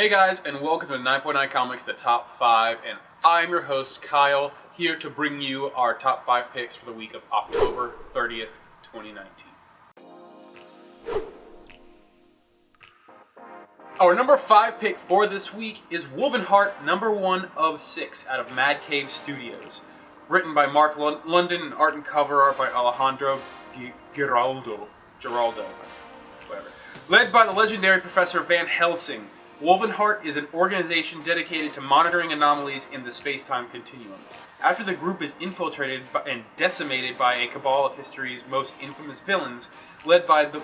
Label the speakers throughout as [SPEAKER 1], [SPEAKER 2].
[SPEAKER 1] Hey guys, and welcome to 9.9 Comics, the top 5, and I'm your host, Kyle, here to bring you our top 5 picks for the week of October 30th, 2019. Our number 5 pick for this week is Wolvenheart, number 1 of 6, out of Mad Cave Studios. Written by Mark London and art and cover art by Alejandro Giraldo, whatever. Led by the legendary Professor Van Helsing, Wolvenheart is an organization dedicated to monitoring anomalies in the space-time continuum. After the group is infiltrated and decimated by a cabal of history's most infamous villains, led by the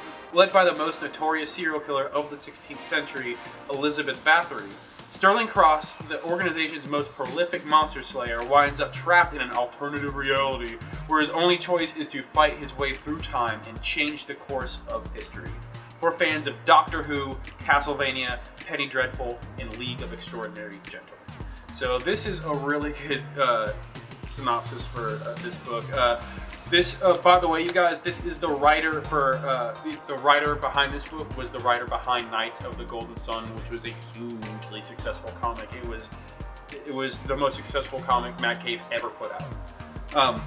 [SPEAKER 1] most notorious serial killer of the 16th century, Elizabeth Bathory, Sterling Cross, the organization's most prolific monster slayer, winds up trapped in an alternative reality where his only choice is to fight his way through time and change the course of history. For fans of Doctor Who, Castlevania, Penny Dreadful, and League of Extraordinary Gentlemen. So this is a really good synopsis for this book. By the way, you guys, this is the writer for the writer behind this book was the writer behind Knights of the Golden Sun, which was a hugely successful comic. It was the most successful comic Mad Cave ever put out.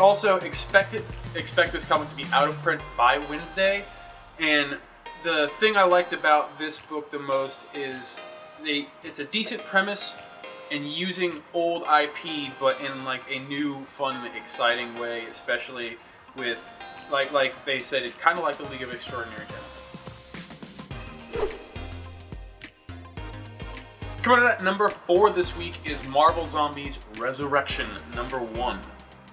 [SPEAKER 1] Also, expect this comic to be out of print by Wednesday. And the thing I liked about this book the most is it's a decent premise and using old IP, but in like a new, fun, exciting way, especially with like they said, it's kind of like the League of Extraordinary Gentlemen. Coming in at number 4 this week is Marvel Zombies Resurrection, number 1.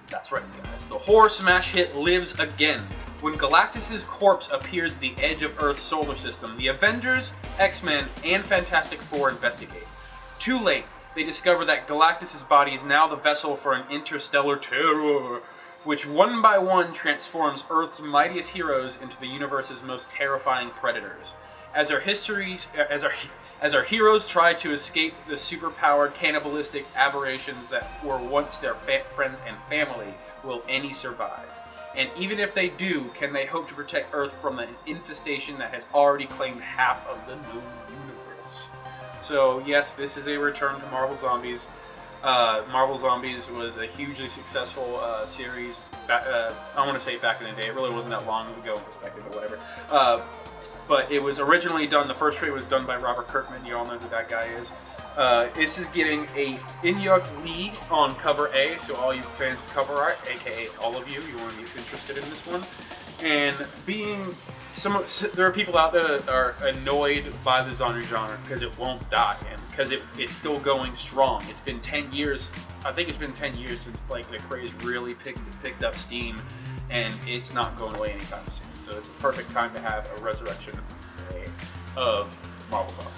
[SPEAKER 1] That's right, guys. The horror smash hit lives again. When Galactus' corpse appears at the edge of Earth's solar system, the Avengers, X-Men, and Fantastic Four investigate. Too late, they discover that Galactus' body is now the vessel for an interstellar terror, which one by one transforms Earth's mightiest heroes into the universe's most terrifying predators. As our heroes try to escape the superpowered cannibalistic aberrations that were once their friends and family, will any survive? And even if they do, can they hope to protect Earth from an infestation that has already claimed half of the known universe? So yes, this is a return to Marvel Zombies. Marvel Zombies was a hugely successful series. I want to say back in the day. It really wasn't that long ago in perspective or whatever. But it was originally done, the first trade was done by Robert Kirkman. You all know who that guy is. This is getting a Inyuk League on cover A, so all you fans of cover art, aka all of you want to be interested in this one. And there are people out there that are annoyed by the zombie genre because it won't die, and because it's still going strong. It's been 10 years, I think it's been 10 years since like the craze really picked up steam, and it's not going away anytime soon. So it's the perfect time to have a resurrection of Marvel Zombies.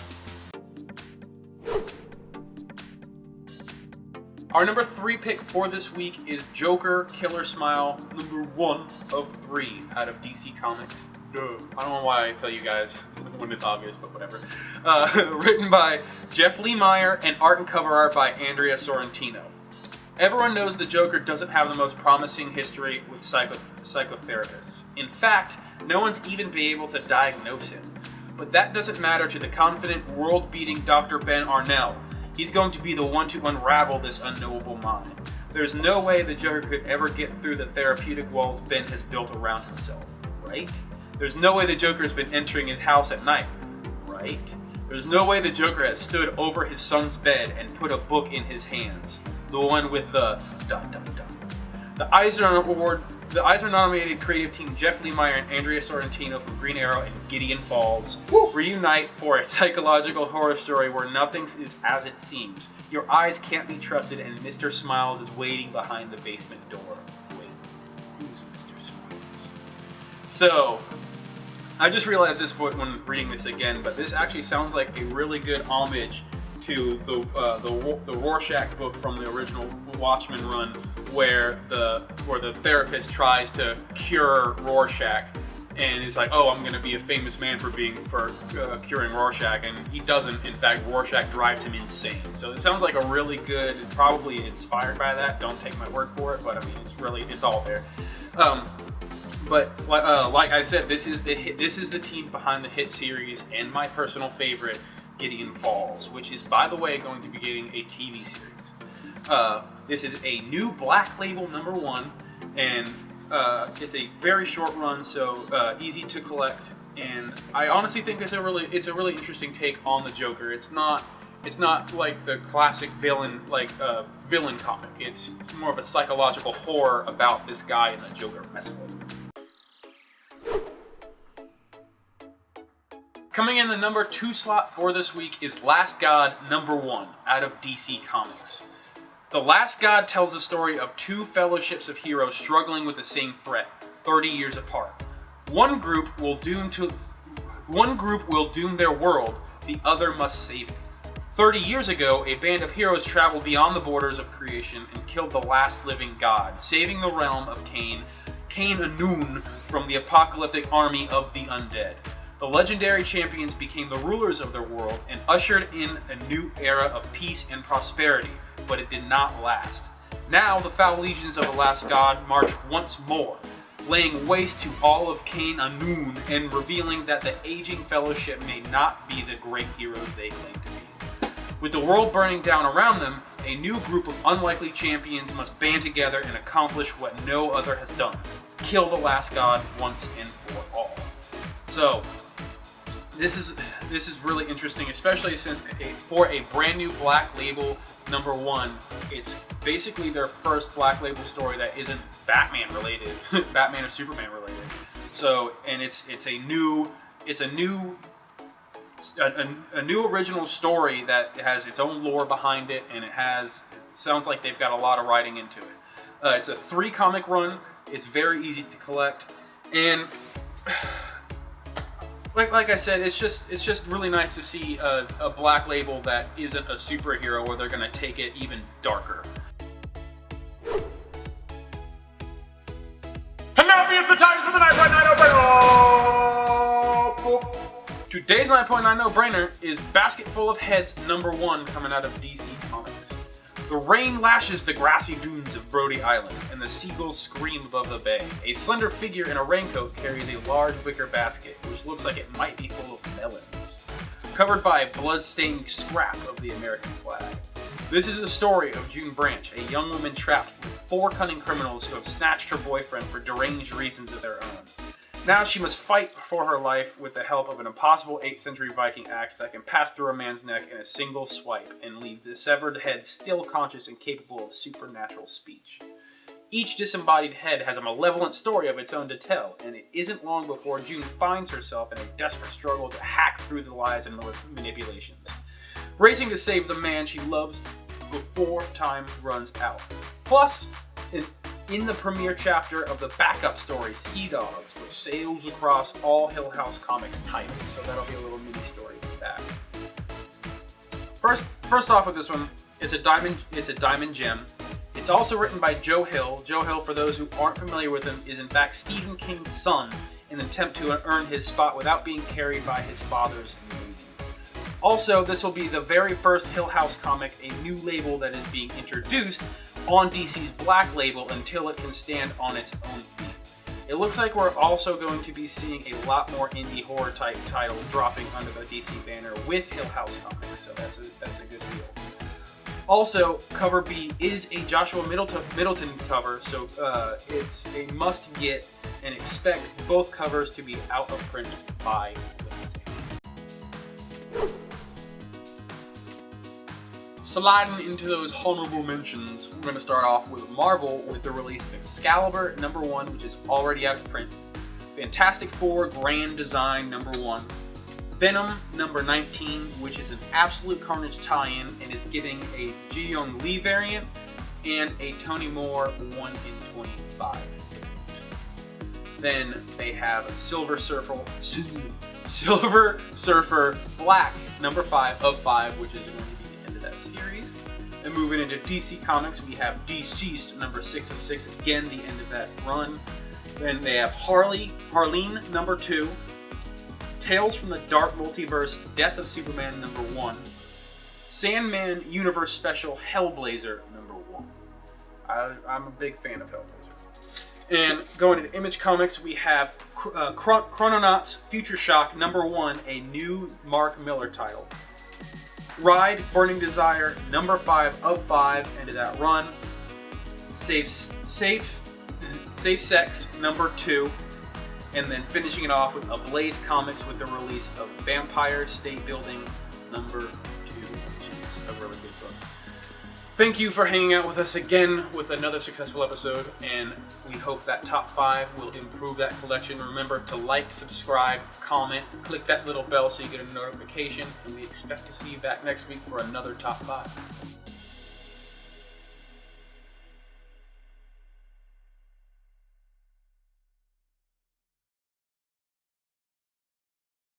[SPEAKER 1] Our number 3 pick for this week is Joker Killer Smile, number 1 of 3 out of DC Comics. I don't know why I tell you guys when it's obvious, but whatever. Written by Jeff Lee Meyer and art and cover art by Andrea Sorrentino. Everyone knows the Joker doesn't have the most promising history with psychotherapists. In fact, no one's even been able to diagnose him. But that doesn't matter to the confident, world-beating Dr. Ben Arnell. He's going to be the one to unravel this unknowable mind. There's no way the Joker could ever get through the therapeutic walls Ben has built around himself, right? There's no way the Joker has been entering his house at night, right? There's no way the Joker has stood over his son's bed and put a book in his hands. The one with the ... The Eisner-nominated creative team Jeff Lee Meyer and Andrea Sorrentino from Green Arrow and Gideon Falls reunite for a psychological horror story where nothing is as it seems. Your eyes can't be trusted, and Mr. Smiles is waiting behind the basement door. Wait, who's Mr. Smiles? So, I just realized this when reading this again, but this actually sounds like a really good homage to the Rorschach book from the original Watchmen run, where the therapist tries to cure Rorschach, and is like, oh, I'm going to be a famous man for curing Rorschach, and he doesn't. In fact, Rorschach drives him insane. So it sounds like a really good, probably inspired by that. Don't take my word for it, but I mean, it's all there. But like I said, this is the team behind the hit series and my personal favorite, Gideon Falls, which is, by the way, going to be getting a TV series. This is a new Black Label #1, and it's a very short run, so easy to collect. And I honestly think it's a really interesting take on the Joker. It's not like the classic villain comic. It's more of a psychological horror about this guy and the Joker messing with him. Coming in the #2 slot for this week is Last God #1 out of DC Comics. The Last God tells the story of two fellowships of heroes struggling with the same threat, 30 years apart. One group will doom their world, the other must save it. 30 years ago, a band of heroes traveled beyond the borders of creation and killed the last living god, saving the realm of Cain Anun, from the apocalyptic army of the undead. The legendary champions became the rulers of their world and ushered in a new era of peace and prosperity, but it did not last. Now the foul legions of the Last God march once more, laying waste to all of Cain Anun and revealing that the aging fellowship may not be the great heroes they claim to be. With the world burning down around them, a new group of unlikely champions must band together and accomplish what no other has done: kill the Last God once and for all. So, this is really interesting, especially since for a brand new Black Label #1, it's basically their first Black Label story that isn't Batman related, Batman or Superman related. So, and it's a new original story that has its own lore behind it, and it sounds like they've got a lot of writing into it. It's a 3 comic run. It's very easy to collect, and like I said, it's just really nice to see a Black Label that isn't a superhero, where they're going to take it even darker. And now it's the time for the 9.9 no-brainer. Today's 9.9 no-brainer is Basket Full of Heads #1, coming out of DC Comics. The rain lashes the grassy dunes of Brody Island, and the seagulls scream above the bay. A slender figure in a raincoat carries a large wicker basket, which looks like it might be full of melons, covered by a blood-stained scrap of the American flag. This is the story of June Branch, a young woman trapped with 4 cunning criminals who have snatched her boyfriend for deranged reasons of their own. Now she must fight for her life with the help of an impossible 8th century Viking axe that can pass through a man's neck in a single swipe and leave the severed head still conscious and capable of supernatural speech. Each disembodied head has a malevolent story of its own to tell, and it isn't long before June finds herself in a desperate struggle to hack through the lies and manipulations, racing to save the man she loves before time runs out. Plus, in the premiere chapter of the backup story, Sea Dogs, which sails across all Hill House Comics titles, so that'll be a little mini story with that. First off with this one, it's a diamond gem. It's also written by Joe Hill. Joe Hill, for those who aren't familiar with him, is in fact Stephen King's son in an attempt to earn his spot without being carried by his father's greed. Also, this will be the very first Hill House comic, a new label that is being introduced on DC's Black Label until it can stand on its own feet. It looks like we're also going to be seeing a lot more indie horror type titles dropping under the DC banner with Hill House Comics, so that's a good deal. Also, cover B is a Joshua Middleton cover, so it's a must get, and expect both covers to be out of print by Wednesday. Sliding into those honorable mentions, we're going to start off with Marvel with the release of Excalibur #1, which is already out of print. Fantastic Four Grand Design #1. Venom #19, which is an Absolute Carnage tie-in and is getting a Ji-Young Lee variant and a Tony Moore 1 in 25. Then they have Silver Surfer Black #5 of 5, which is going to be the end of that series. And moving into DC Comics, we have Deceased #6 of 6, again the end of that run. Then they have Harleen #2, Tales from the Dark Multiverse, Death of Superman #1, Sandman Universe Special Hellblazer #1. I'm a big fan of Hellblazer. And going into Image Comics, we have Chrononauts Future Shock #1, a new Mark Miller title. Ride Burning Desire, number 5 of 5, ended that run. Safe Sex, number 2. And then finishing it off with Ablaze Comics with the release of Vampire State Building, number 2, which is a really good book. Thank you for hanging out with us again with another successful episode, and we hope that top 5 will improve that collection. Remember to like, subscribe, comment, click that little bell so you get a notification, and we expect to see you back next week for another top 5.